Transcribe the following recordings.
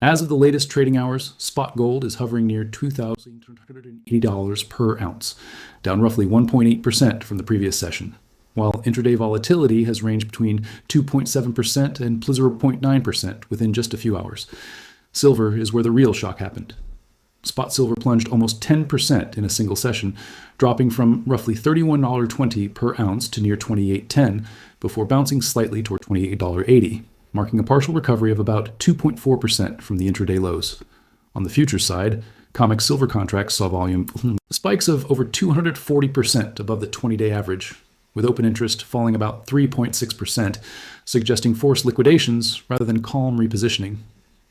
As of the latest trading hours, spot gold is hovering near $2,280 per ounce, down roughly 1.8% from the previous session, while intraday volatility has ranged between 2.7% and 0.9% within just a few hours. Silver is where the real shock happened. Spot silver plunged almost 10% in a single session, dropping from roughly $31.20 per ounce to near $28.10 before bouncing slightly toward $28.80. Marking a partial recovery of about 2.4% from the intraday lows. On the futures side, COMEX silver contracts saw volume spikes of over 240% above the 20-day average, with open interest falling about 3.6%, suggesting forced liquidations rather than calm repositioning.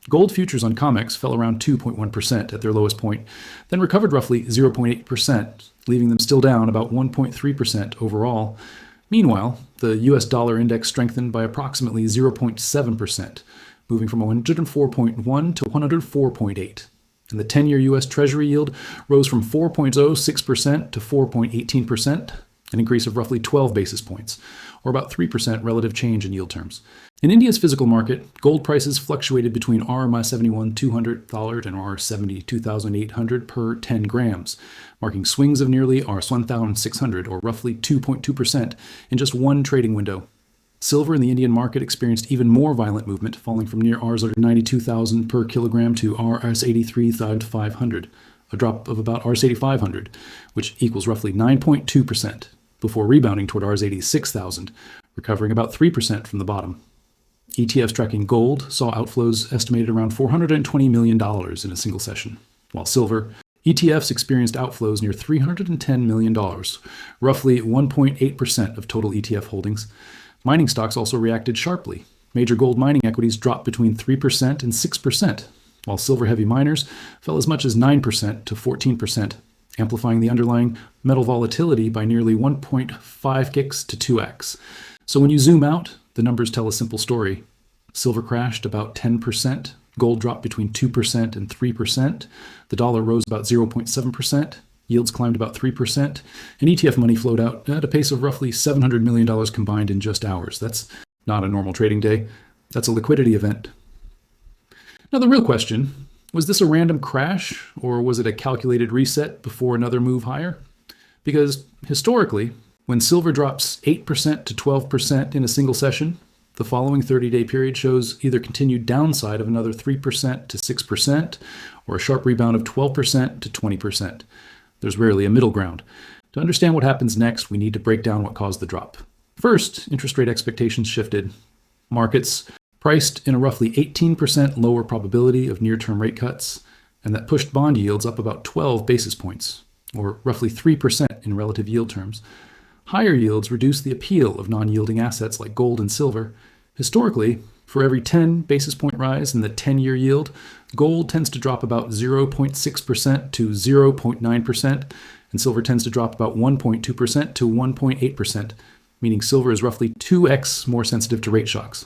Gold futures on COMEX fell around 2.1% at their lowest point, then recovered roughly 0.8%, leaving them still down about 1.3% overall. Meanwhile, the US dollar index strengthened by approximately 0.7%, moving from 104.1 to 104.8. And the 10-year US Treasury yield rose from 4.06% to 4.18%, an increase of roughly 12 basis points, or about 3% relative change in yield terms. In India's physical market, gold prices fluctuated between Rs71,200 and Rs72,800 per 10 grams, marking swings of nearly Rs1,600, or roughly 2.2%, in just one trading window. Silver in the Indian market experienced even more violent movement, falling from near Rs92,000 per kilogram to Rs83,500, a drop of about Rs8,500, which equals roughly 9.2%, before rebounding toward Rs86,000, recovering about 3% from the bottom. ETFs tracking gold saw outflows estimated around $420 million in a single session, while silver ETFs experienced outflows near $310 million, roughly 1.8% of total ETF holdings. Mining stocks also reacted sharply. Major gold mining equities dropped between 3% and 6%, while silver-heavy miners fell as much as 9% to 14%, amplifying the underlying metal volatility by nearly 1.5x to 2x. So when you zoom out, the numbers tell a simple story. Silver crashed about 10%, gold dropped between 2% and 3%, the dollar rose about 0.7%, yields climbed about 3%, and ETF money flowed out at a pace of roughly $700 million combined in just hours. That's not a normal trading day. That's a liquidity event. Now the real question, was this a random crash, or was it a calculated reset before another move higher? Because historically, when silver drops 8% to 12% in a single session, the following 30-day period shows either continued downside of another 3% to 6%, or a sharp rebound of 12% to 20%. There's rarely a middle ground. To understand what happens next, we need to break down what caused the drop. First, interest rate expectations shifted. Markets priced in a roughly 18% lower probability of near-term rate cuts, and that pushed bond yields up about 12 basis points, or roughly 3% in relative yield terms. Higher yields reduce the appeal of non-yielding assets like gold and silver. Historically, for every 10 basis point rise in the 10-year yield, gold tends to drop about 0.6% to 0.9%, and silver tends to drop about 1.2% to 1.8%, meaning silver is roughly 2x more sensitive to rate shocks.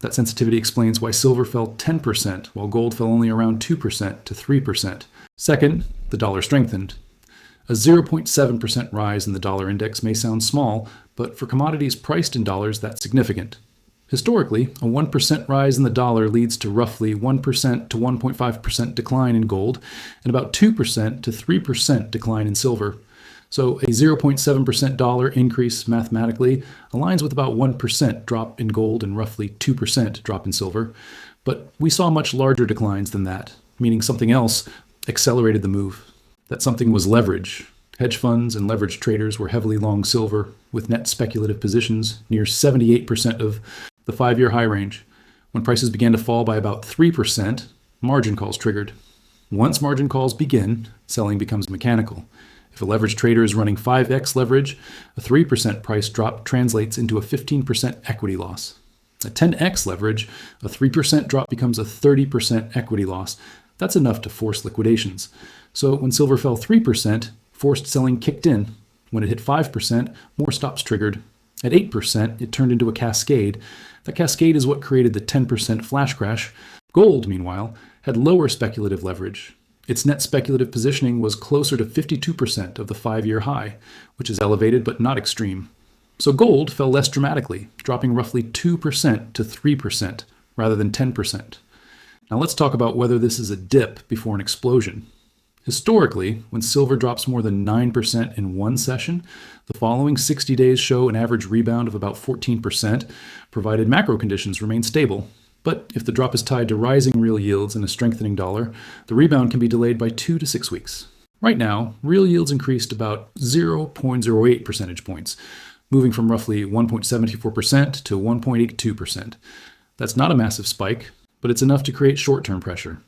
That sensitivity explains why silver fell 10%, while gold fell only around 2% to 3%. Second, the dollar strengthened. A 0.7% rise in the dollar index may sound small, but for commodities priced in dollars, that's significant. Historically, a 1% rise in the dollar leads to roughly 1% to 1.5% decline in gold and about 2% to 3% decline in silver. So a 0.7% dollar increase mathematically aligns with about 1% drop in gold and roughly 2% drop in silver. But we saw much larger declines than that, meaning something else accelerated the move. That something was leverage. Hedge funds and leveraged traders were heavily long silver, with net speculative positions near 78% of the 5-year high range. When prices began to fall by about 3%, margin calls triggered. Once margin calls begin, selling becomes mechanical. If a leveraged trader is running 5x leverage, a 3% price drop translates into a 15% equity loss. At 10x leverage, a 3% drop becomes a 30% equity loss. That's enough to force liquidations. So when silver fell 3%, forced selling kicked in. When it hit 5%, more stops triggered. At 8%, it turned into a cascade. That cascade is what created the 10% flash crash. Gold, meanwhile, had lower speculative leverage. Its net speculative positioning was closer to 52% of the 5-year high, which is elevated but not extreme. So gold fell less dramatically, dropping roughly 2% to 3% rather than 10%. Now let's talk about whether this is a dip before an explosion. Historically, when silver drops more than 9% in one session, the following 60 days show an average rebound of about 14%, provided macro conditions remain stable. But if the drop is tied to rising real yields and a strengthening dollar, the rebound can be delayed by 2 to 6 weeks. Right now, real yields increased about 0.08 percentage points, moving from roughly 1.74% to 1.82%. That's not a massive spike, but it's enough to create short-term pressure.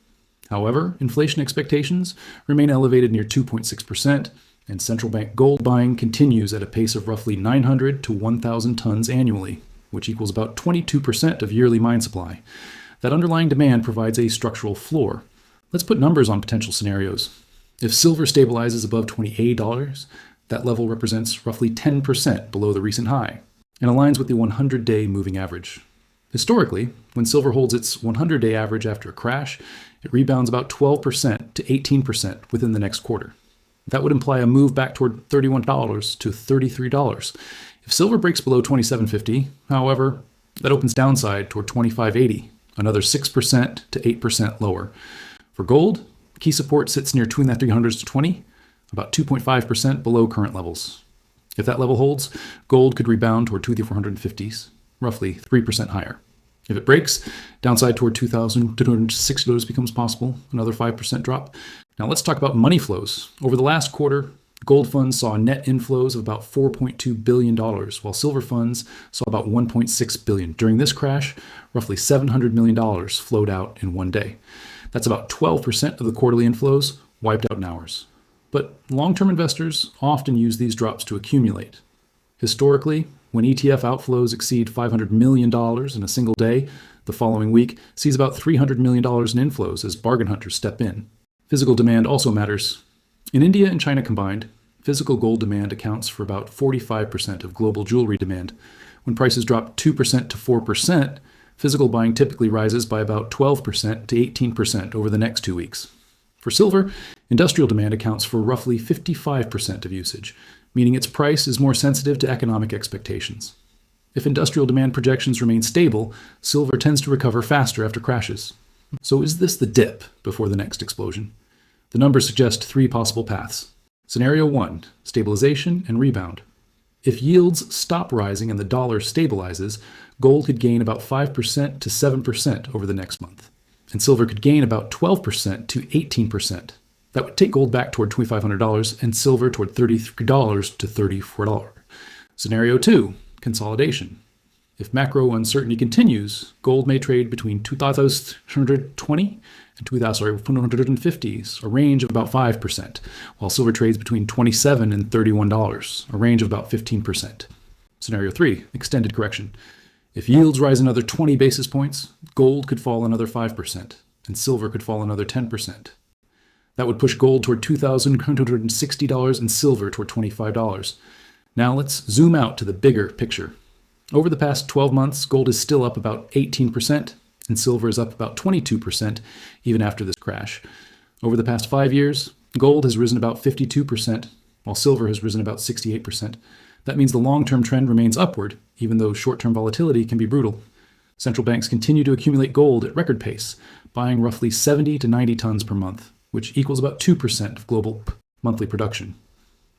However, inflation expectations remain elevated near 2.6%, and central bank gold buying continues at a pace of roughly 900 to 1,000 tons annually, which equals about 22% of yearly mine supply. That underlying demand provides a structural floor. Let's put numbers on potential scenarios. If silver stabilizes above $28, that level represents roughly 10% below the recent high and aligns with the 100-day moving average. Historically, when silver holds its 100-day average after a crash, it rebounds about 12% to 18% within the next quarter. That would imply a move back toward $31 to $33. If silver breaks below $27.50, however, that opens downside toward $25.80, another 6% to 8% lower. For gold, key support sits near between that 300s to 20, about 2.5% below current levels. If that level holds, gold could rebound toward 2450s, roughly 3% higher. If it breaks, downside toward $2,260 becomes possible, another 5% drop. Now let's talk about money flows. Over the last quarter, gold funds saw net inflows of about $4.2 billion, while silver funds saw about $1.6 billion. During this crash, roughly $700 million flowed out in one day. That's about 12% of the quarterly inflows wiped out in hours. But long-term investors often use these drops to accumulate. Historically, when ETF outflows exceed $500 million in a single day, the following week sees about $300 million in inflows as bargain hunters step in. Physical demand also matters. In India and China combined, physical gold demand accounts for about 45% of global jewelry demand. When prices drop 2% to 4%, physical buying typically rises by about 12% to 18% over the next 2 weeks. For silver, industrial demand accounts for roughly 55% of usage, meaning its price is more sensitive to economic expectations. If industrial demand projections remain stable, silver tends to recover faster after crashes. So is this the dip before the next explosion? The numbers suggest 3 possible paths. Scenario 1, stabilization and rebound. If yields stop rising and the dollar stabilizes, gold could gain about 5% to 7% over the next month, and silver could gain about 12% to 18%. That would take gold back toward $2,500 and silver toward $33 to $34. Scenario 2, consolidation. If macro uncertainty continues, gold may trade between 2,220 and 2,150s, a range of about 5%, while silver trades between $27 and $31, a range of about 15%. Scenario 3, extended correction. If yields rise another 20 basis points, gold could fall another 5%, and silver could fall another 10%. That would push gold toward $2,160 and silver toward $25. Now let's zoom out to the bigger picture. Over the past 12 months, gold is still up about 18%, and silver is up about 22%, even after this crash. Over the past 5 years, gold has risen about 52%, while silver has risen about 68%. That means the long-term trend remains upward, even though short-term volatility can be brutal. Central banks continue to accumulate gold at record pace, buying roughly 70 to 90 tons per month, which equals about 2% of global monthly production.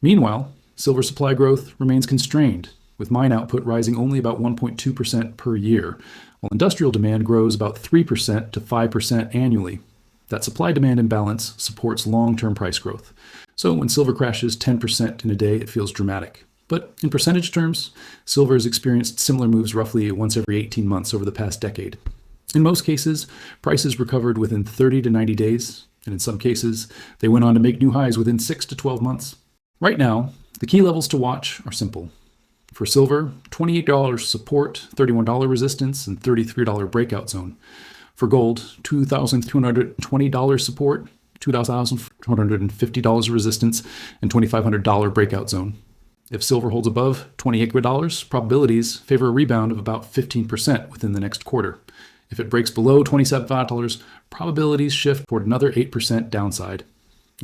Meanwhile, silver supply growth remains constrained, with mine output rising only about 1.2% per year, while industrial demand grows about 3% to 5% annually. That supply-demand imbalance supports long-term price growth. So when silver crashes 10% in a day, it feels dramatic. But in percentage terms, silver has experienced similar moves roughly once every 18 months over the past decade. In most cases, prices recovered within 30 to 90 days, and in some cases, they went on to make new highs within 6 to 12 months. Right now, the key levels to watch are simple. For silver, $28 support, $31 resistance, and $33 breakout zone. For gold, $2,220 support, $2,450 resistance, and $2,500 breakout zone. If silver holds above $28, probabilities favor a rebound of about 15% within the next quarter. If it breaks below $27, probabilities shift toward another 8% downside.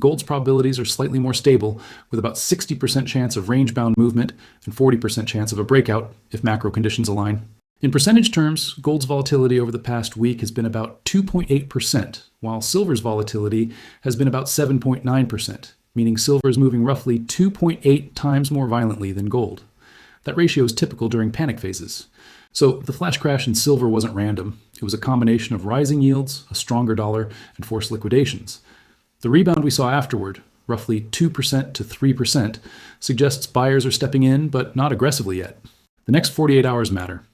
Gold's probabilities are slightly more stable, with about 60% chance of range-bound movement and 40% chance of a breakout if macro conditions align. In percentage terms, gold's volatility over the past week has been about 2.8%, while silver's volatility has been about 7.9%, meaning silver is moving roughly 2.8 times more violently than gold. That ratio is typical during panic phases. So the flash crash in silver wasn't random. It was a combination of rising yields, a stronger dollar, and forced liquidations. The rebound we saw afterward, roughly 2% to 3%, suggests buyers are stepping in, but not aggressively yet. The next 48 hours matter.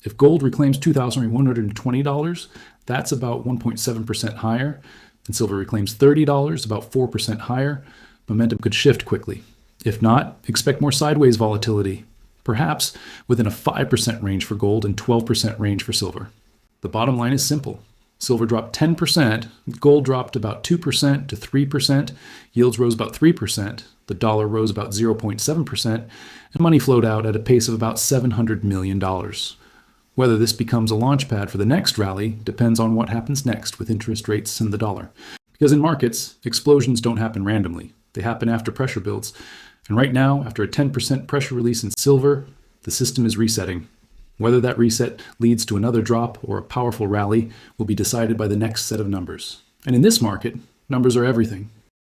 If gold reclaims $2,120, that's about 1.7% higher, and silver reclaims $30, about 4% higher, momentum could shift quickly. If not, expect more sideways volatility, perhaps within a 5% range for gold and 12% range for silver. The bottom line is simple. Silver dropped 10%, gold dropped about 2% to 3%, yields rose about 3%, the dollar rose about 0.7%, and money flowed out at a pace of about $700 million. Whether this becomes a launch pad for the next rally depends on what happens next with interest rates and the dollar. Because in markets, explosions don't happen randomly. They happen after pressure builds. And right now, after a 10% pressure release in silver, the system is resetting. Whether that reset leads to another drop or a powerful rally will be decided by the next set of numbers. And in this market, numbers are everything.